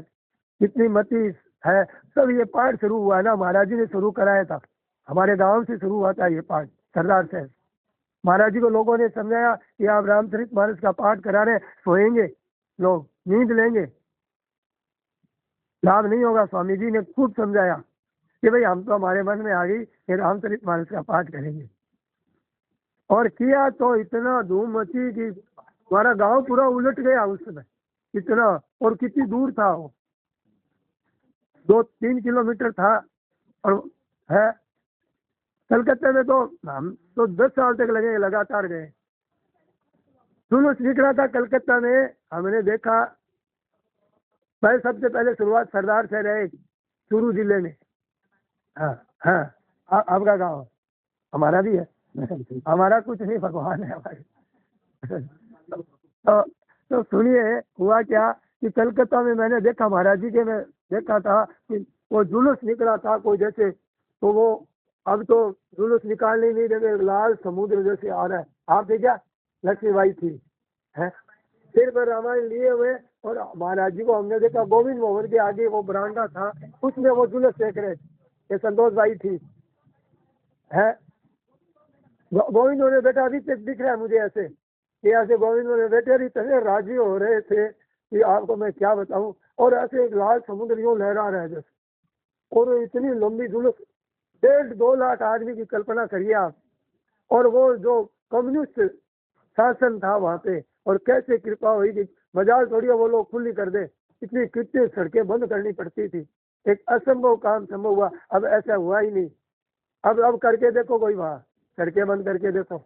कितनी मति है। सब ये पाठ शुरू हुआ ना, महाराज जी ने शुरू कराया था, हमारे गांव से शुरू हुआ था ये पाठ, सरदार से। महाराज जी को लोगों ने समझाया कि आप रामचरितमानस का पाठ करा रहे हैं, सोएंगे लोग, नींद लेंगे, लाभ नहीं होगा। स्वामी जी ने खूब समझाया कि भाई हम तो, हमारे मन में आ गई कि रामचरितमानस का पाठ करेंगे, और किया तो इतना धूम मची कि हमारा गांव पूरा उलट गया उस समय, इतना। और कितनी दूर था वो, 2-3 किलोमीटर था। और है कलकत्ता में तो हम तो 10 साल तक लगे, लगातार गए। जुलूस निकला था कलकत्ता में, हमने देखा। पहले सबसे पहले शुरुआत सरदार से रहे, चूरू जिले में। हाँ हाँ, आपका गांव हमारा भी है हमारा कुछ नहीं, भगवान है हमारे। तो सुनिए, हुआ क्या कि कलकत्ता में मैंने देखा, महाराज जी के में देखा था कि वो जुलूस निकला था कोई जैसे, तो वो अब तो जुलूस निकालने नहीं देते, लाल समुद्र जैसे आ रहा है। आप देखा, लक्ष्मीबाई थी है, सिर पर रामायण लिए हुए, और महाराज जी को हमने देखा गोविंद मोहन के आगे वो बरामदा था, उसमें वो जुलूस देख रहे थे। ये संतोष बाई थी है, गोविंद ने बेटा अभी तक दिख रहा है मुझे ऐसे, कि ऐसे गोविंद ने बेटे इतने राजी हो रहे थे कि आपको मैं क्या बताऊं। और ऐसे एक लाल समुद्र यूं लहरा रहा है जैसे, और इतनी लंबी जुलूस, 1.5-2 लाख आदमी की कल्पना करिए आप। और वो जो कम्युनिस्ट शासन था वहां पे, और कैसे कृपा हुई कि बाजार थोड़ी वो लोग खुली कर दे, इतनी कितनी सड़कें बंद करनी पड़ती थी। एक असंभव काम संभव हुआ, अब ऐसा हुआ ही नहीं। अब करके देखो कोई, वहां सड़कें बंद करके देखो।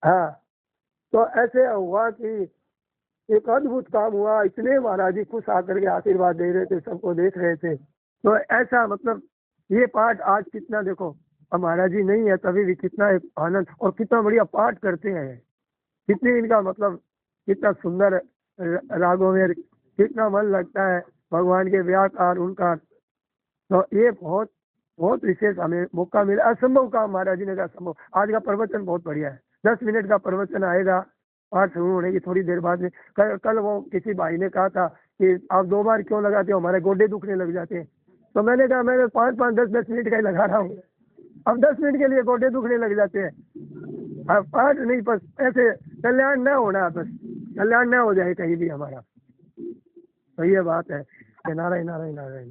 हाँ, तो ऐसे हुआ कि एक अद्भुत काम हुआ, इतने महाराज जी खुश आकर के आशीर्वाद दे रहे थे, सबको देख रहे थे। तो ऐसा मतलब ये पाठ आज कितना देखो, अब महाराज जी नहीं है तभी भी कितना एक आनंद, और कितना बढ़िया पाठ करते हैं, कितनी इनका मतलब, कितना सुंदर रागों में कितना मन लगता है, भगवान के व्याकार उनका। तो ये बहुत बहुत विशेष हमें मौका मिला, असंभव काम महाराज जी ने कहा संभव। आज का प्रवचन बहुत बढ़िया है, 10 मिनट का प्रवचन आएगा, पाठ शुरू होने की थोड़ी देर बाद में। कल वो किसी भाई ने कहा था कि आप 2 बार क्यों लगाते हो, हमारे गोडे दुखने लग जाते हैं। तो मैंने कहा मैं 5-5 10-10 मिनट का ही लगा रहा हूँ, अब 10 मिनट के लिए गोडे दुखने लग जाते हैं। अब 8 नहीं, बस ऐसे कल्याण ना होना, बस कल्याण ना हो जाए कहीं भी हमारा। तो ये बात है कि नारायण नारायण नारायण।